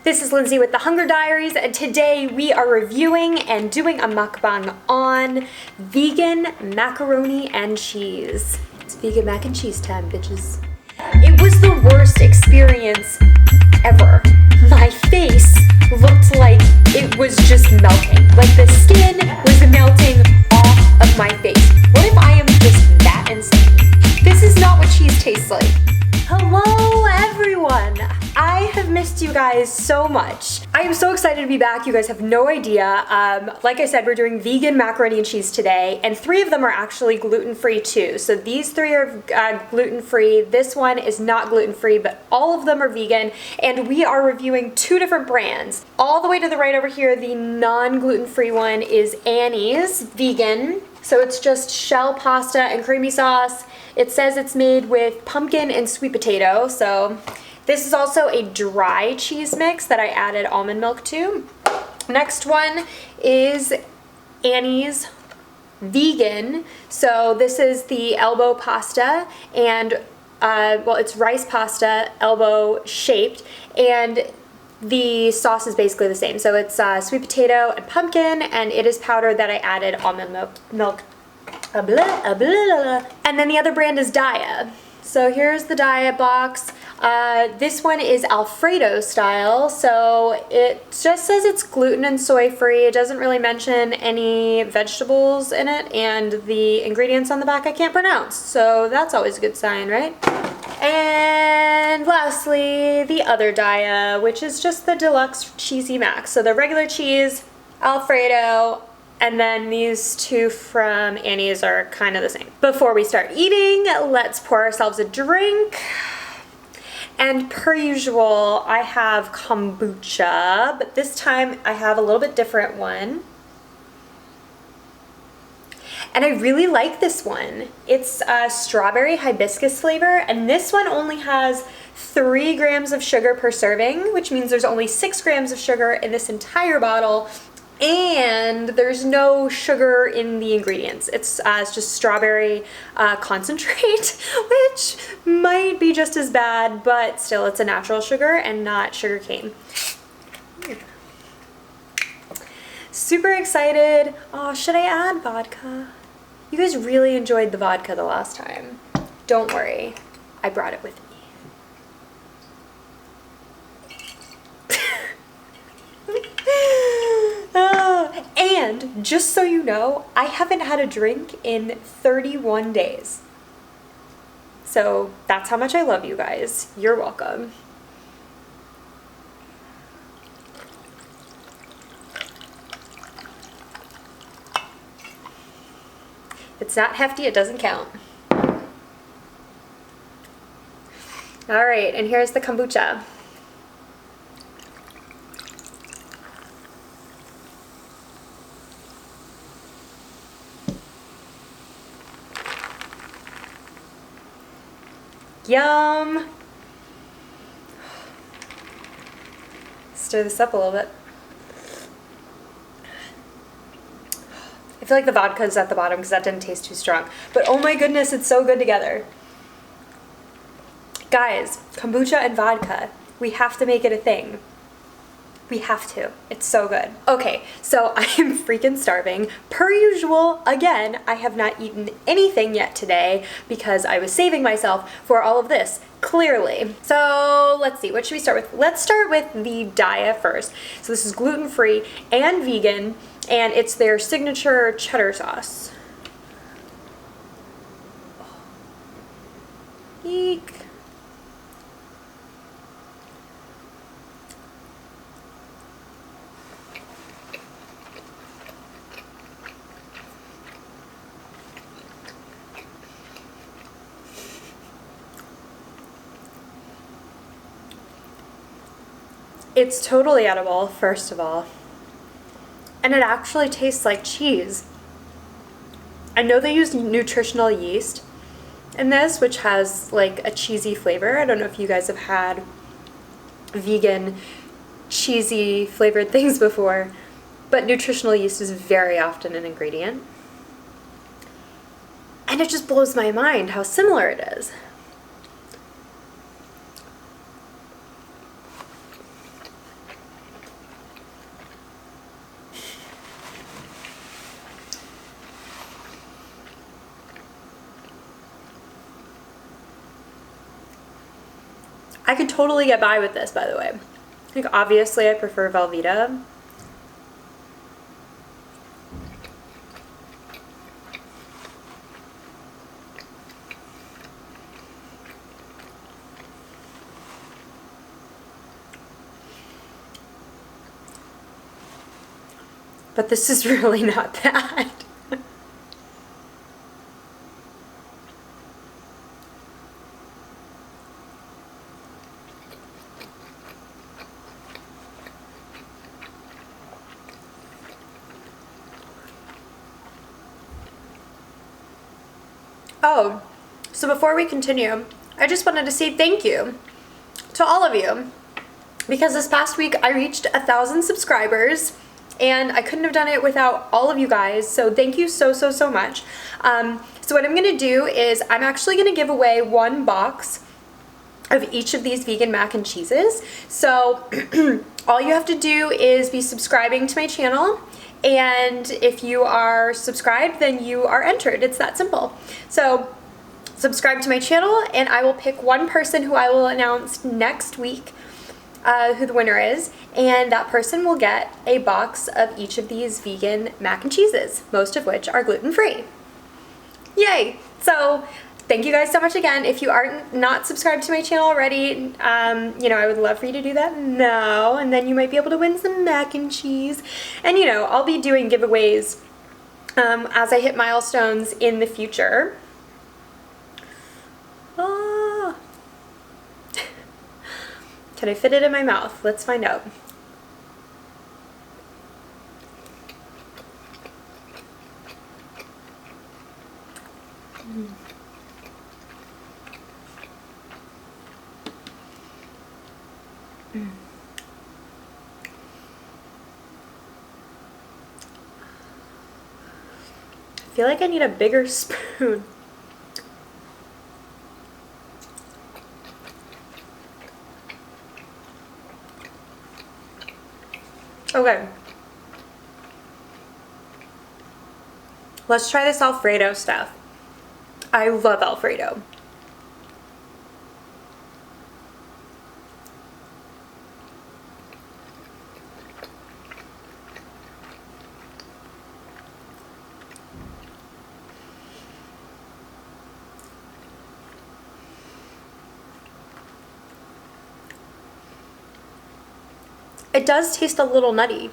This is Lindsay with The Hunger Diaries, and today we are reviewing and doing a mukbang on vegan macaroni and cheese. It's vegan mac and cheese time, bitches. It was the worst experience ever. My face looked like it was just melting. Like the skin was melting off of my face. What if I am just that insane? This is not what cheese tastes like. Hello everyone! I have missed you guys so much. I am so excited to be back. You guys have no idea. Like I said, we're doing vegan macaroni and cheese today, and 3 of them are actually gluten-free too. So these 3 are gluten-free. This one is not gluten-free, but all of them are vegan, and we are reviewing 2 different brands. All the way to the right over here, the non-gluten-free one is Annie's vegan. So it's just shell pasta and creamy sauce. It says it's made with pumpkin and sweet potato. So this is also a dry cheese mix that I added almond milk to. Next one is Annie's vegan. So this is the elbow pasta, and well, it's rice pasta, elbow shaped, and the sauce is basically the same. So it's sweet potato and pumpkin, and it is powdered that I added almond milk. And then the other brand is Daiya. So here's the Daiya box. This one is Alfredo style, so it just says it's gluten and soy free. It doesn't really mention any vegetables in it, and the ingredients on the back I can't pronounce, so that's always a good sign, right? And lastly, the other Daiya, which is just the deluxe cheesy mac. So the regular cheese, Alfredo, and then these 2 from Annie's are kind of the same. Before we start eating, let's pour ourselves a drink. And per usual, I have kombucha, but this time I have a little bit different one. And I really like this one. It's a strawberry hibiscus flavor, and this one only has 3 grams of sugar per serving, which means there's only 6 grams of sugar in this entire bottle. And there's no sugar in the ingredients. It's just strawberry concentrate, which might be just as bad, but still it's a natural sugar and not sugar cane. Super excited. Oh, should I add vodka? You guys really enjoyed the vodka the last time. Don't worry, I brought it with me. And just so you know, I haven't had a drink in 31 days. So that's how much I love you guys. You're welcome. If it's not hefty, it doesn't count. All right, and here's the kombucha. Yum! Stir this up a little bit. I feel like the vodka is at the bottom because that didn't taste too strong. But oh my goodness, it's so good together. Guys, kombucha and vodka, we have to make it a thing. We have to. It's so good. Okay, so I am freaking starving. Per usual, again, I have not eaten anything yet today because I was saving myself for all of this, clearly. So let's see, what should we start with? Let's start with the Daiya first. So this is gluten-free and vegan, and it's their signature cheddar sauce. Eek. It's totally edible, first of all. And it actually tastes like cheese. I know they use nutritional yeast in this, which has like a cheesy flavor. I don't know if you guys have had vegan cheesy flavored things before, but nutritional yeast is very often an ingredient. And it just blows my mind how similar it is. I could totally get by with this, by the way. Like, obviously I prefer Velveeta. But this is really not bad. Oh, so before we continue, I just wanted to say thank you to all of you, because this past week I reached 1,000 subscribers and I couldn't have done it without all of you guys, so thank you so much. So what I'm gonna do is I'm actually gonna give away 1 box of each of these vegan mac and cheeses. So all you have to do is be subscribing to my channel, and if you are subscribed, then you are entered. It's that simple. So subscribe to my channel and I will pick 1 person who I will announce next week who the winner is, and that person will get a box of each of these vegan mac and cheeses, most of which are gluten-free. Yay! So thank you guys so much again. If you are not subscribed to my channel already, you know, I would love for you to do that now, and then you might be able to win some mac and cheese. And you know, I'll be doing giveaways as I hit milestones in the future. Ah. Can I fit it in my mouth? Let's find out. I feel like I need a bigger spoon. Okay. Let's try this Alfredo stuff. I love Alfredo. It does taste a little nutty,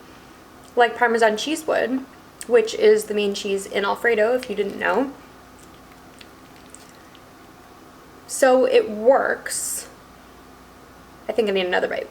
like Parmesan cheese would, which is the main cheese in Alfredo, if you didn't know. So it works. I think I need another bite.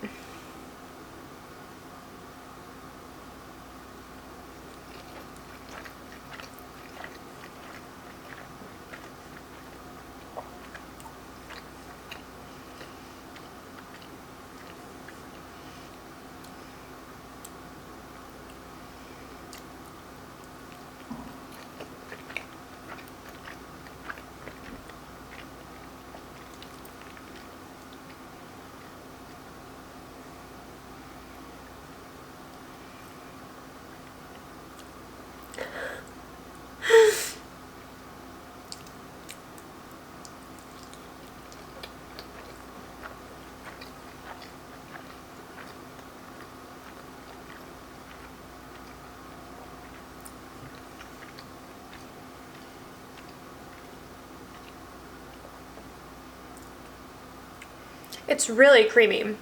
It's really creamy.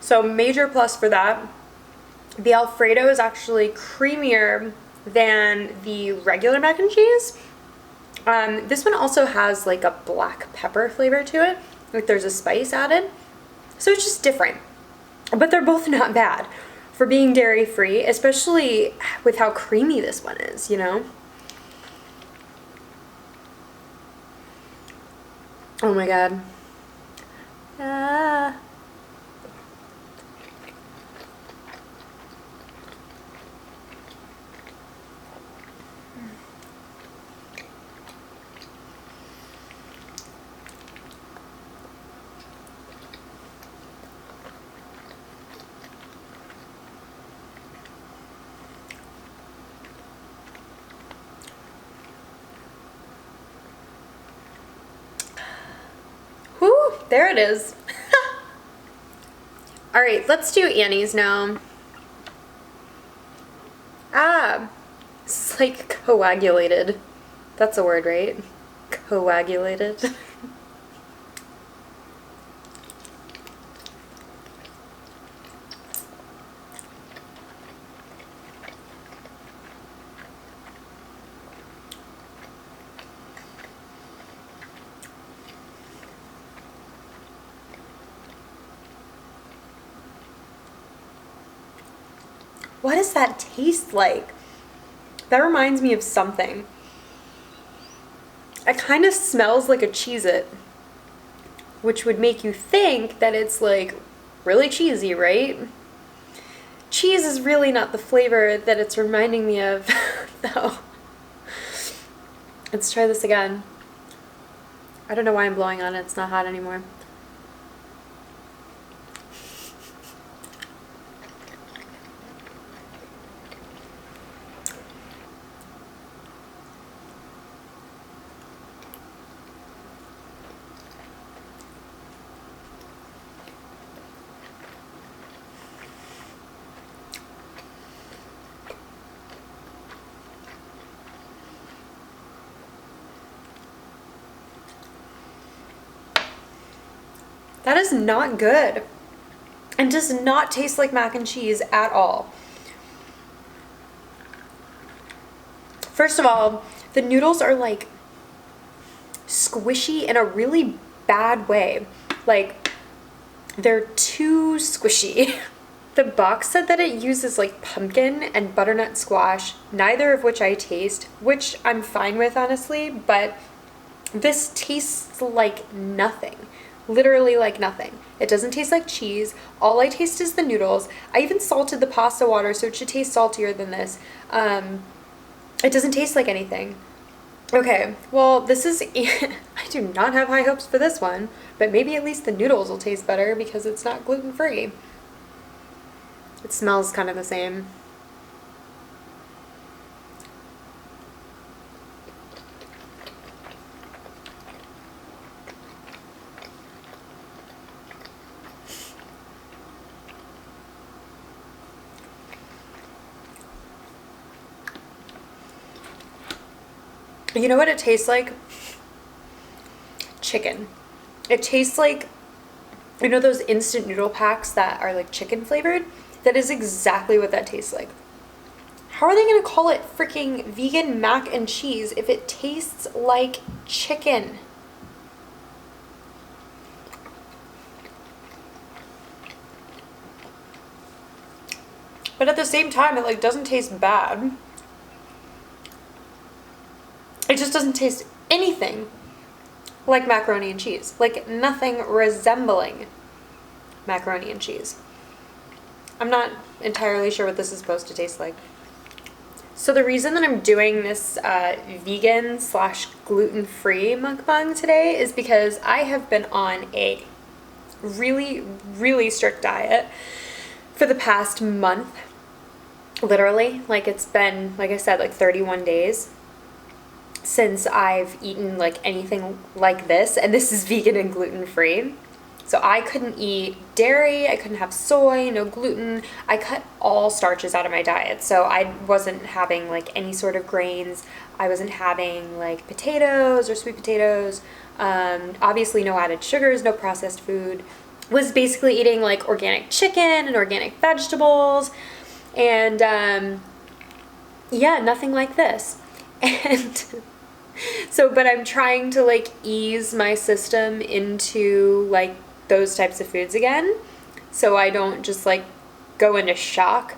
So major plus for that. The Alfredo is actually creamier than the regular mac and cheese. This one also has like a black pepper flavor to it. Like there's a spice added. So it's just different. But they're both not bad for being dairy free, especially with how creamy this one is, you know? Oh my god. Ah. Whew, there it is. right, let's do Annie's now. Ah, it's like coagulated. That's a word, right? Coagulated. What does that taste like? That reminds me of something. It kind of smells like a Cheez-It, which would make you think that it's like really cheesy, right? Cheese is really not the flavor that it's reminding me of, though. Let's try this again. I don't know why I'm blowing on it, it's not hot anymore. That is not good and does not taste like mac and cheese at all. First of all, the noodles are like squishy in a really bad way. Like, they're too squishy. The box said that it uses like pumpkin and butternut squash, neither of which I taste, which I'm fine with, honestly, but this tastes like nothing. Literally like nothing. It doesn't taste like cheese. All I taste is the noodles. I even salted the pasta water, so it should taste saltier than this. It doesn't taste like anything. Okay, well, this is... I do not have high hopes for this one, but maybe at least the noodles will taste better because it's not gluten-free. It smells kind of the same. You know what it tastes like? Chicken. It tastes like, you know those instant noodle packs that are like chicken flavored? That is exactly what that tastes like. How are they gonna call it freaking vegan mac and cheese if it tastes like chicken? But at the same time, it like doesn't taste bad. It just doesn't taste anything like macaroni and cheese. Like nothing resembling macaroni and cheese. I'm not entirely sure what this is supposed to taste like. So the reason that I'm doing this vegan / gluten-free mukbang today is because I have been on a really, really strict diet for the past month. Literally, like it's been, like I said, like 31 days since I've eaten like anything like this, and this is vegan and gluten-free. So I couldn't eat dairy, I couldn't have soy, no gluten. I cut all starches out of my diet. So I wasn't having like any sort of grains. I wasn't having like potatoes or sweet potatoes. Obviously no added sugars, no processed food. Was basically eating like organic chicken and organic vegetables. And yeah, nothing like this. And so, but I'm trying to like ease my system into like those types of foods again, so I don't just like go into shock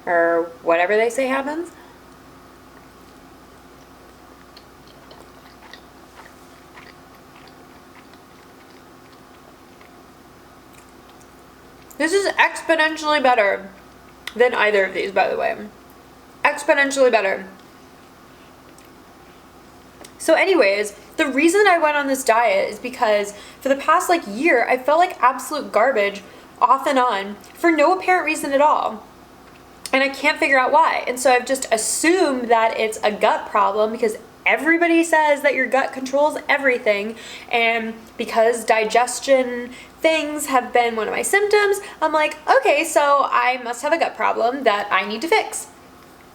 or whatever they say happens. This is exponentially better than either of these, by the way. Exponentially better. So anyways, the reason I went on this diet is because for the past like year, I felt like absolute garbage off and on for no apparent reason at all. And I can't figure out why. And so I've just assumed that it's a gut problem because everybody says that your gut controls everything, and because digestion things have been one of my symptoms, I'm like, okay, so I must have a gut problem that I need to fix.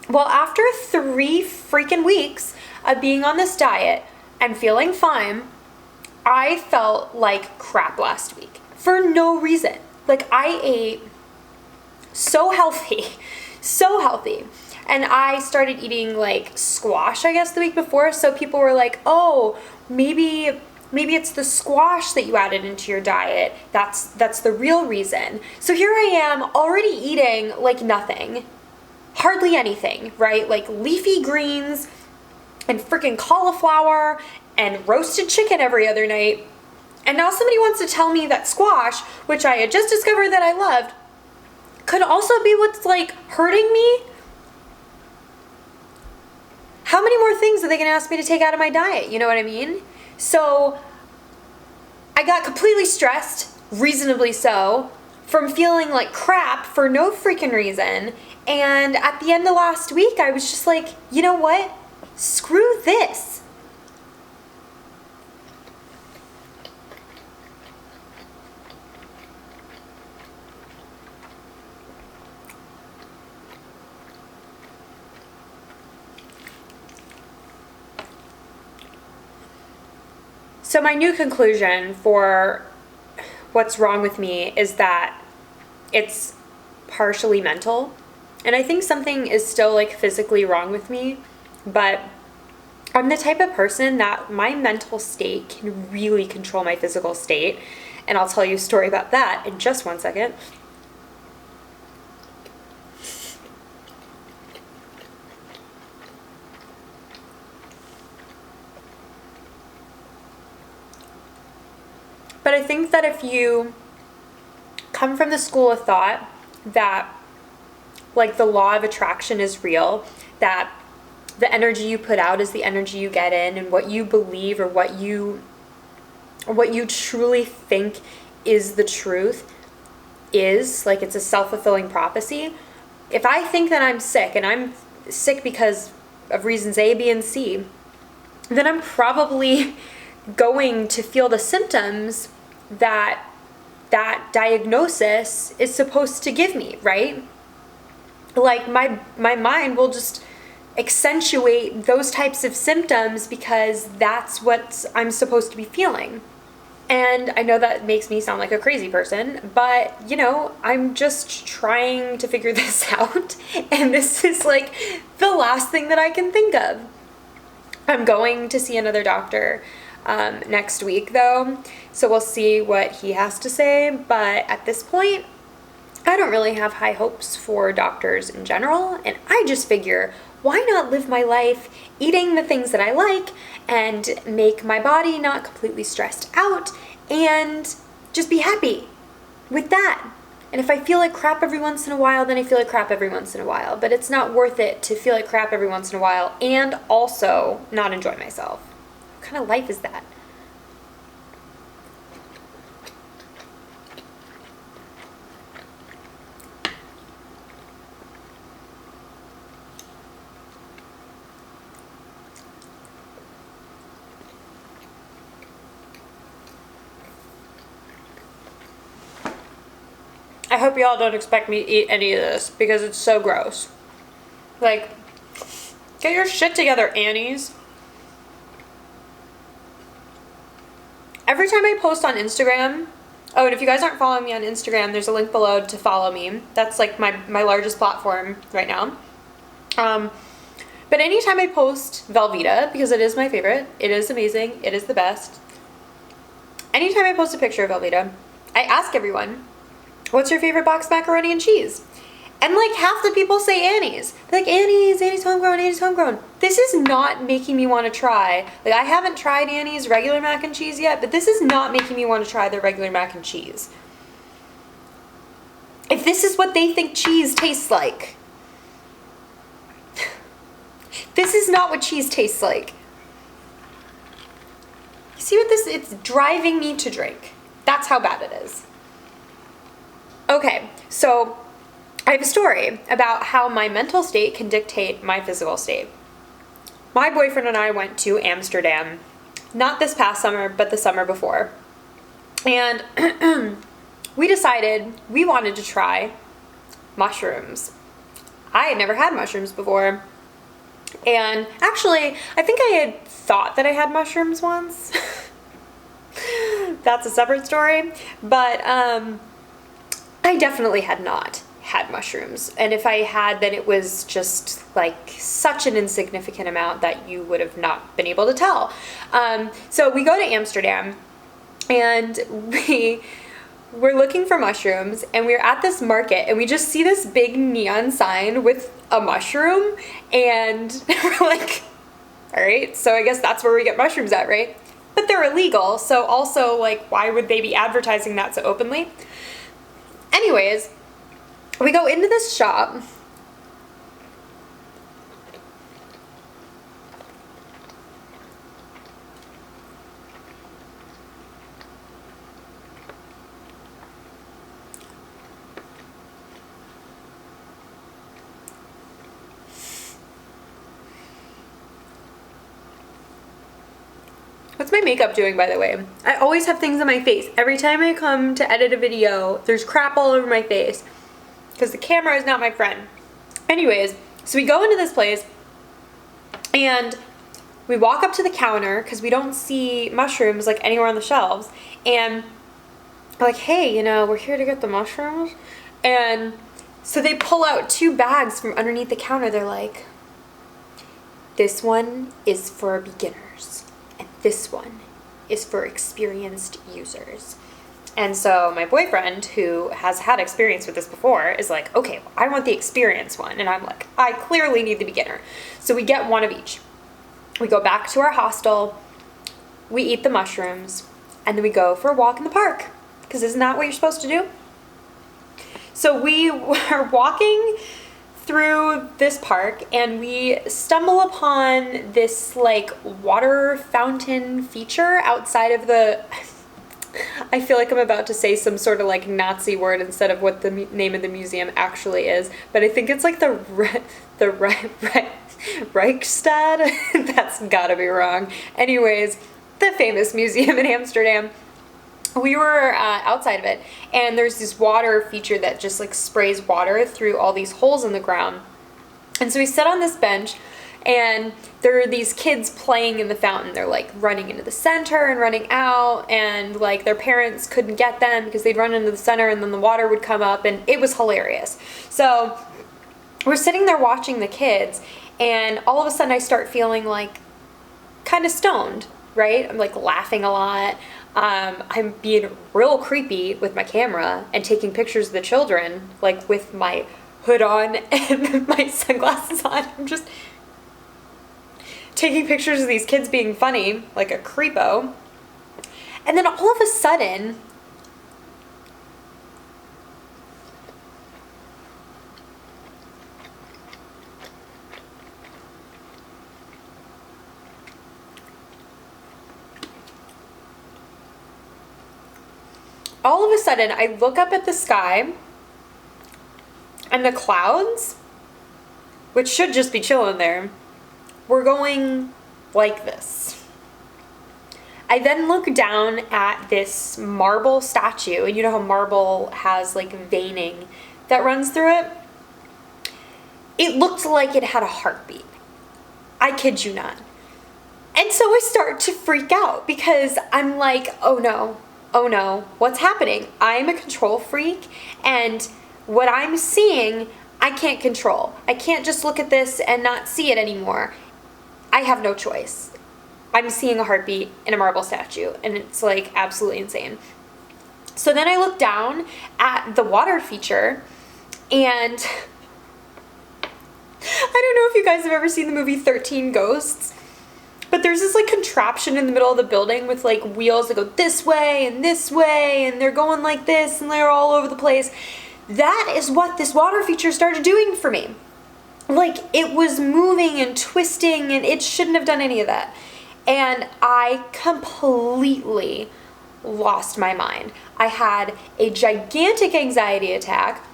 Well, after 3 freaking weeks of being on this diet and feeling fine, I felt like crap last week for no reason. Like, I ate so healthy, so healthy. And I started eating like squash, I guess, the week before. So people were like, oh, maybe it's the squash that you added into your diet. That's the real reason. So here I am already eating like nothing, hardly anything, right? Like leafy greens and freaking cauliflower and roasted chicken every other night. And now somebody wants to tell me that squash, which I had just discovered that I loved, could also be what's like hurting me. How many more things are they gonna ask me to take out of my diet? You know what I mean? So I got completely stressed, reasonably so, from feeling like crap for no freaking reason. And at the end of last week, I was just like, you know what? Screw this. So my new conclusion for what's wrong with me is that it's partially mental. And I think something is still like physically wrong with me, but I'm the type of person that my mental state can really control my physical state. And I'll tell you a story about that in just one second. But I think that if you come from the school of thought that like the law of attraction is real, that the energy you put out is the energy you get in, and what you believe or what you truly think is the truth is like, it's a self-fulfilling prophecy. If I think that I'm sick and I'm sick because of reasons A, B, and C, then I'm probably going to feel the symptoms that diagnosis is supposed to give me, right? Like my mind will just accentuate those types of symptoms because that's what I'm supposed to be feeling. And I know that makes me sound like a crazy person, but you know, I'm just trying to figure this out, and this is like the last thing that I can think of. I'm going to see another doctor next week though, so we'll see what he has to say, but at this point I don't really have high hopes for doctors in general, and I just figure, why not live my life eating the things that I like and make my body not completely stressed out and just be happy with that. And if I feel like crap every once in a while, then I feel like crap every once in a while, but it's not worth it to feel like crap every once in a while and also not enjoy myself. What kind of life is that? I hope y'all don't expect me to eat any of this because it's so gross. Like, get your shit together, Annies. Every time I post on Instagram, oh, and if you guys aren't following me on Instagram, there's a link below to follow me. That's like my largest platform right now. But anytime I post Velveeta, because it is my favorite, it is amazing, it is the best. Anytime I post a picture of Velveeta, I ask everyone, what's your favorite boxed macaroni and cheese? And like half the people say Annie's. They're like, Annie's homegrown, Annie's homegrown. This is not making me want to try. Like, I haven't tried Annie's regular mac and cheese yet, but this is not making me want to try their regular mac and cheese. If this is what they think cheese tastes like, this is not what cheese tastes like. You see what this, it's driving me to drink. That's how bad it is. Okay, so I have a story about how my mental state can dictate my physical state. my boyfriend and I went to Amsterdam, not this past summer, but the summer before. And we decided we wanted to try mushrooms. I had never had mushrooms before. And actually, I think I had thought that I had mushrooms once. That's a separate story. But I definitely had not had mushrooms. And if I had, then it was just like such an insignificant amount that you would have not been able to tell. So we go to Amsterdam and we're looking for mushrooms, and we're at this market, and we just see this big neon sign with a mushroom, and we're like, all right, so I guess that's where we get mushrooms at, right? But they're illegal, so also, like, why would they be advertising that so openly? Anyways, we go into this shop. What's my makeup doing, by the way? I always have things on my face. Every time I come to edit a video, there's crap all over my face because the camera is not my friend. Anyways, so we go into this place and we walk up to the counter because we don't see mushrooms like anywhere on the shelves, and we're like, hey, you know, we're here to get the mushrooms. And so they pull out 2 bags from underneath the counter. They're like, this one is for beginners. This one is for experienced users. And so my boyfriend, who has had experience with this before, is like, okay, well, I want the experienced one. And I'm like, I clearly need the beginner. So we get one of each. We go back to our hostel, we eat the mushrooms, and then we go for a walk in the park. Because isn't that what you're supposed to do? So we were walking through this park, and we stumble upon this like water fountain feature outside of the I feel like I'm about to say some sort of like Nazi word instead of what the name of the museum actually is, but I think it's like the Reichstad. That's gotta be wrong. Anyways, the famous museum in Amsterdam. We were outside of it, and there's this water feature that just like sprays water through all these holes in the ground. And so we sit on this bench, and there are these kids playing in the fountain. They're like running into the center and running out, and like their parents couldn't get them because they'd run into the center and then the water would come up, and it was hilarious. So we're sitting there watching the kids, and all of a sudden I start feeling like kind of stoned, right? I'm like laughing a lot. I'm being real creepy with my camera and taking pictures of the children, like with my hood on and my sunglasses on. I'm just taking pictures of these kids being funny, like a creepo. And then all of a sudden, I look up at the sky, and the clouds, which should just be chilling there, were going like this. I then look down at this marble statue, and you know how marble has like veining that runs through it? It looked like it had a heartbeat. I kid you not. And so I start to freak out because I'm like, oh no, what's happening? I'm a control freak, and what I'm seeing, I can't control. I can't just look at this and not see it anymore. I have no choice. I'm seeing a heartbeat in a marble statue, and it's like absolutely insane. So then I look down at the water feature, and I don't know if you guys have ever seen the movie 13 Ghosts, but there's this like contraption in the middle of the building with like wheels that go this way, and they're going like this, and they're all over the place. That is what this water feature started doing for me. Like, it was moving and twisting, and it shouldn't have done any of that. And I completely lost my mind. I had a gigantic anxiety attack,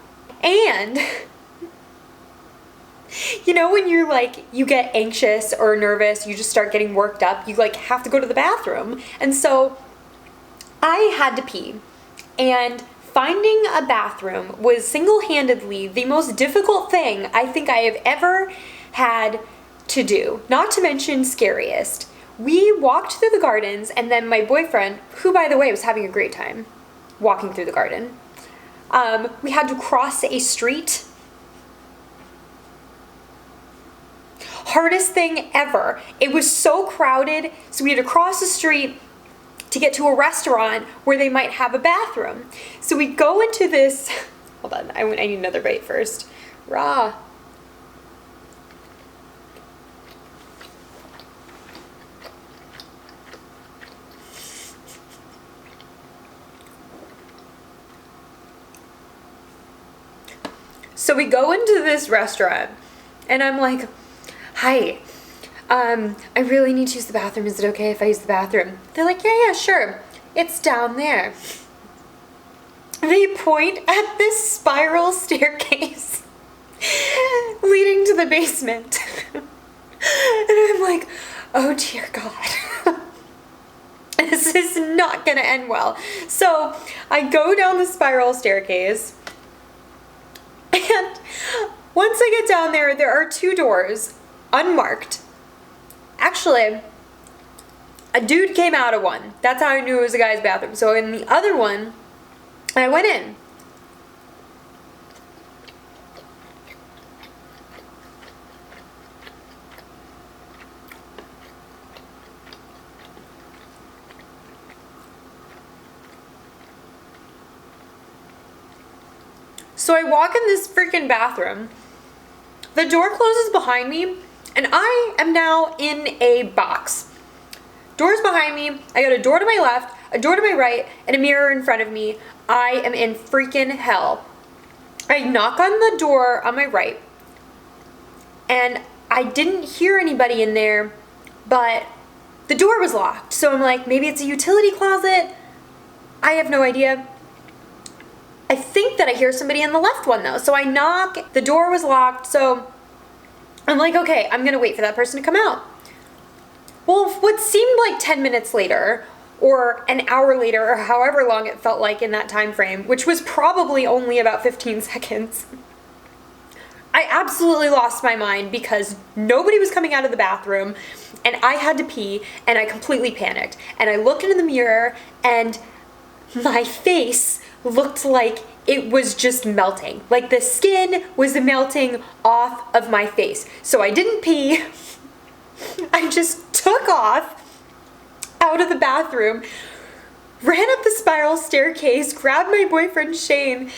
and You know when you're like, you get anxious or nervous, you just start getting worked up, you like have to go to the bathroom. And so I had to pee, and finding a bathroom was single-handedly the most difficult thing I think I have ever had to do, not to mention scariest. We walked through the gardens, and then my boyfriend, who by the way was having a great time walking through the garden, we had to cross a street. Hardest thing ever. It was so crowded, so we had to cross the street to get to a restaurant where they might have a bathroom. So we go into this, hold on, I need another bite first. Raw. So we go into this restaurant, and I'm like, hi, I really need to use the bathroom. Is it okay if I use the bathroom? They're like, yeah, sure. It's down there. They point at this spiral staircase leading to the basement. And I'm like, oh dear God. This is not gonna end well. So I go down the spiral staircase, and once I get down there, there are two doors, unmarked. Actually, a dude came out of one. That's how I knew it was a guy's bathroom. So in the other one, I went in. So I walk in this freaking bathroom. The door closes behind me, and I am now in a box. Doors behind me, I got a door to my left, a door to my right, and a mirror in front of me. I am in freaking hell. I knock on the door on my right, and I didn't hear anybody in there, but the door was locked. So I'm like, maybe it's a utility closet. I have no idea. I think that I hear somebody in the left one though. So I knock, the door was locked, so I'm like, okay, I'm gonna wait for that person to come out. Well, what seemed like 10 minutes later, or an hour later, or however long it felt like in that time frame, which was probably only about 15 seconds, I absolutely lost my mind because nobody was coming out of the bathroom, and I had to pee, and I completely panicked. And I looked into the mirror, and my face looked like it was just melting. Like the skin was melting off of my face. So I didn't pee. I just took off out of the bathroom, ran up the spiral staircase, grabbed my boyfriend Shane,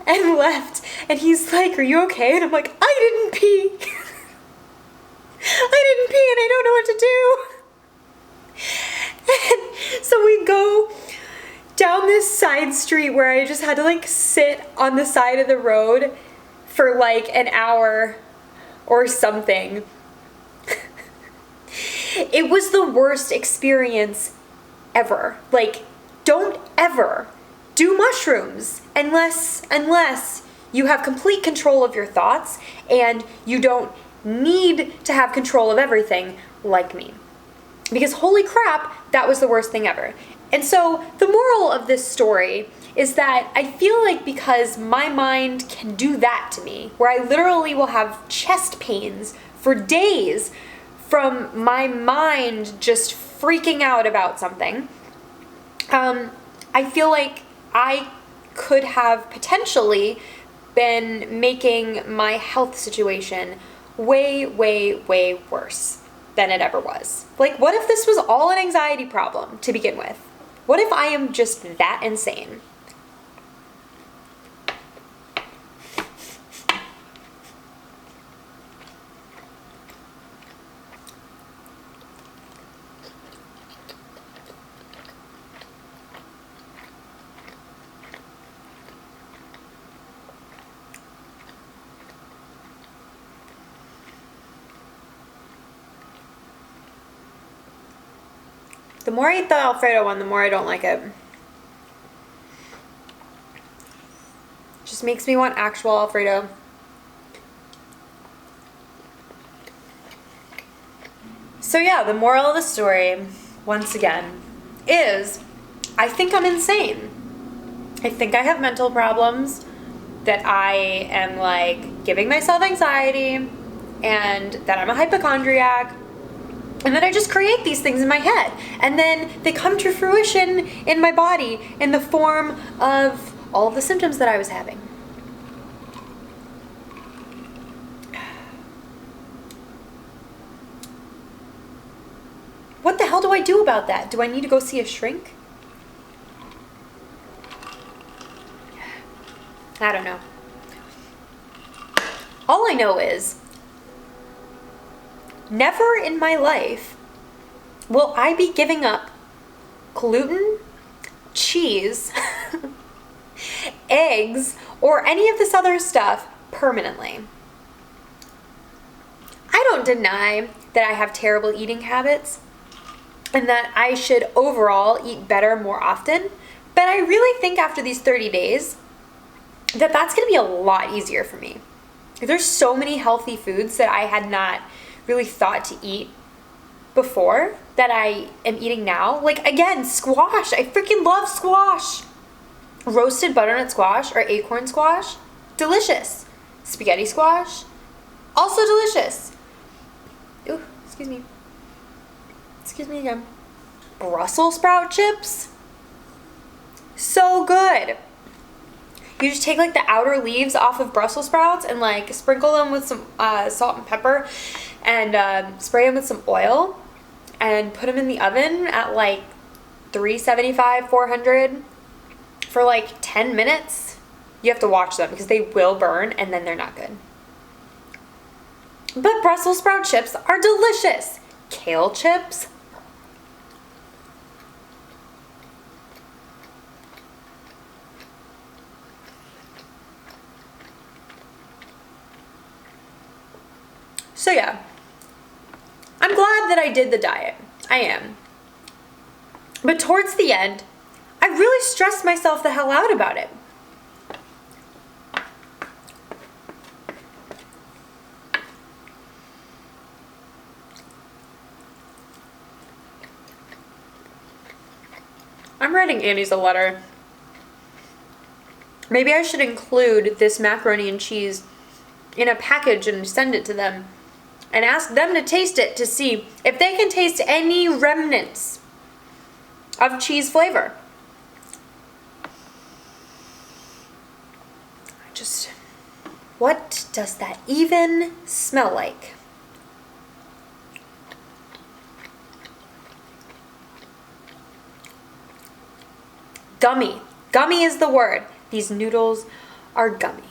and left. And he's like, are you okay? And I'm like, I didn't pee. I didn't pee and I don't know what to do. And so we go down this side street where I just had to like sit on the side of the road for like an hour or something. It was the worst experience ever. Like, don't ever do mushrooms unless you have complete control of your thoughts and you don't need to have control of everything like me. Because holy crap, that was the worst thing ever. And so the moral of this story is that I feel like because my mind can do that to me, where I literally will have chest pains for days from my mind just freaking out about something, I feel like I could have potentially been making my health situation way, way, way worse than it ever was. Like, what if this was all an anxiety problem to begin with? What if I am just that insane? The more I eat the Alfredo one, the more I don't like it. Just makes me want actual Alfredo. So yeah, the moral of the story, once again, is I think I'm insane. I think I have mental problems, that I am like giving myself anxiety, and that I'm a hypochondriac, and that I just create these things in my head. And then they come to fruition in my body in the form of all of the symptoms that I was having. What the hell do I do about that? Do I need to go see a shrink? I don't know. All I know is, never in my life will I be giving up gluten, cheese, eggs, or any of this other stuff permanently. I don't deny that I have terrible eating habits and that I should overall eat better more often, but I really think after these 30 days that that's going to be a lot easier for me. There's so many healthy foods that I had not really thought to eat before that I am eating now. Like, again, squash. I freaking love squash. Roasted butternut squash or acorn squash, delicious. Spaghetti squash, also delicious. Ooh, excuse me. Excuse me again. Brussels sprout chips, so good. You just take like the outer leaves off of Brussels sprouts and like sprinkle them with some salt and pepper and spray them with some oil and put them in the oven at like 375, 400 for like 10 minutes. You have to watch them because they will burn and then they're not good. But Brussels sprout chips are delicious. Kale chips. So yeah, I'm glad that I did the diet. I am. But towards the end, I really stressed myself the hell out about it. I'm writing Annie's a letter. Maybe I should include this macaroni and cheese in a package and send it to them and ask them to taste it to see if they can taste any remnants of cheese flavor. What does that even smell like? Gummy. Gummy is the word. These noodles are gummy.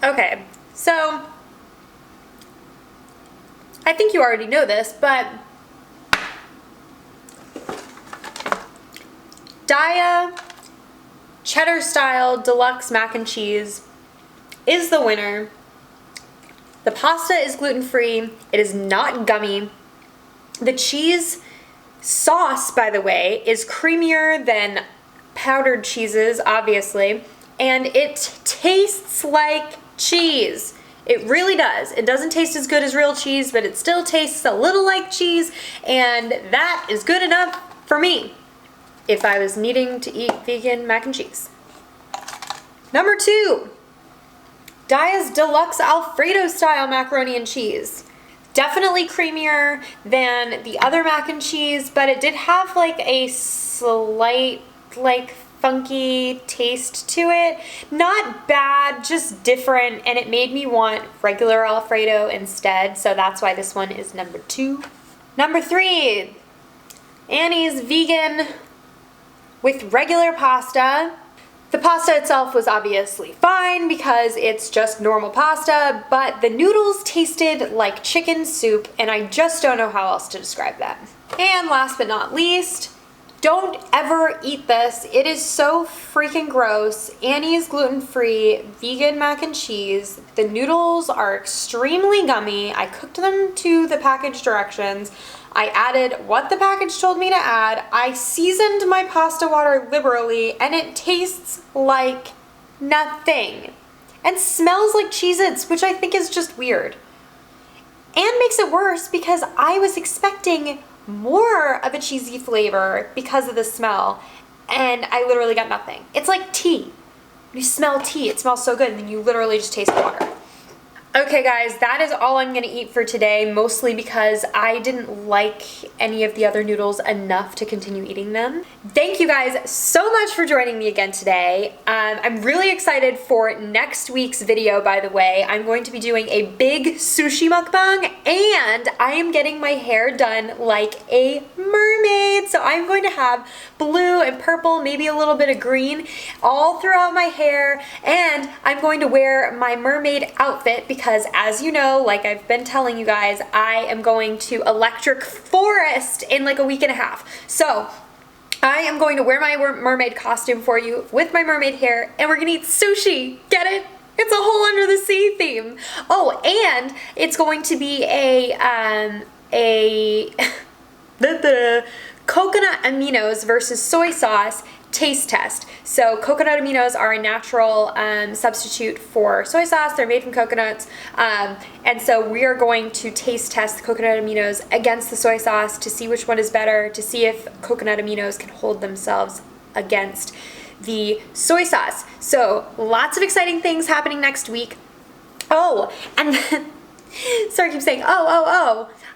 Okay, so I think you already know this, but Daiya Cheddar Style Deluxe Mac and Cheese is the winner. The pasta is gluten-free. It is not gummy. The cheese sauce, by the way, is creamier than powdered cheeses, obviously, and it tastes like cheese. It really does. It doesn't taste as good as real cheese, but it still tastes a little like cheese, and that is good enough for me if I was needing to eat vegan mac and cheese. Number 2, Daiya's Deluxe Alfredo Style Macaroni and Cheese. Definitely creamier than the other mac and cheese, but it did have like a slight like funky taste to it. Not bad, just different, and it made me want regular Alfredo instead, so that's why this one is number 2. Number 3, Annie's vegan with regular pasta. The pasta itself was obviously fine because it's just normal pasta, but the noodles tasted like chicken soup, and I just don't know how else to describe that. And last but not least, don't ever eat this. It is so freaking gross. Annie's gluten-free vegan mac and cheese. The noodles are extremely gummy. I cooked them to the package directions. I added what the package told me to add. I seasoned my pasta water liberally, and it tastes like nothing and smells like Cheez-Its, which I think is just weird. And makes it worse because I was expecting more of a cheesy flavor because of the smell, and I literally got nothing. It's like tea. You smell tea, it smells so good, and then you literally just taste water. Okay guys, that is all I'm gonna eat for today, mostly because I didn't like any of the other noodles enough to continue eating them. Thank you guys so much for joining me again today. I'm really excited for next week's video, by the way. I'm going to be doing a big sushi mukbang, and I am getting my hair done like a mermaid. So I'm going to have blue and purple, maybe a little bit of green, all throughout my hair, and I'm going to wear my mermaid outfit because, as you know, like I've been telling you guys, I am going to Electric Forest in like a week and a half. So I am going to wear my mermaid costume for you with my mermaid hair, and we're gonna eat sushi. Get it? It's a whole under the sea theme. Oh, and it's going to be a coconut aminos versus soy sauce taste test. So coconut aminos are a natural substitute for soy sauce. They're made from coconuts. And so we are going to taste test the coconut aminos against the soy sauce to see which one is better, to see if coconut aminos can hold themselves against the soy sauce. So lots of exciting things happening next week. Oh, and then, sorry, I keep saying,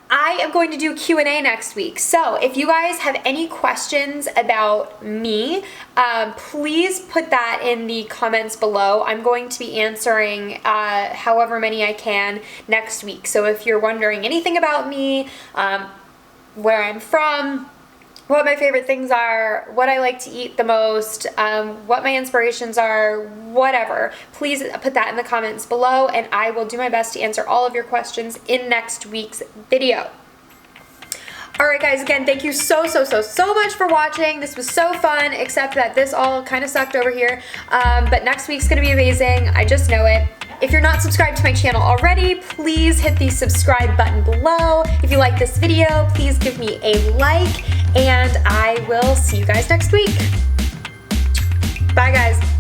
I am going to do Q&A next week. So if you guys have any questions about me, please put that in the comments below. I'm going to be answering however many I can next week. So if you're wondering anything about me, where I'm from, what my favorite things are, what I like to eat the most, what my inspirations are, whatever, please put that in the comments below, and I will do my best to answer all of your questions in next week's video. Alright guys, again, thank you so much for watching. This was so fun, except that this all kind of sucked over here. But next week's going to be amazing. I just know it. If you're not subscribed to my channel already, please hit the subscribe button below. If you like this video, please give me a like, and I will see you guys next week. Bye guys.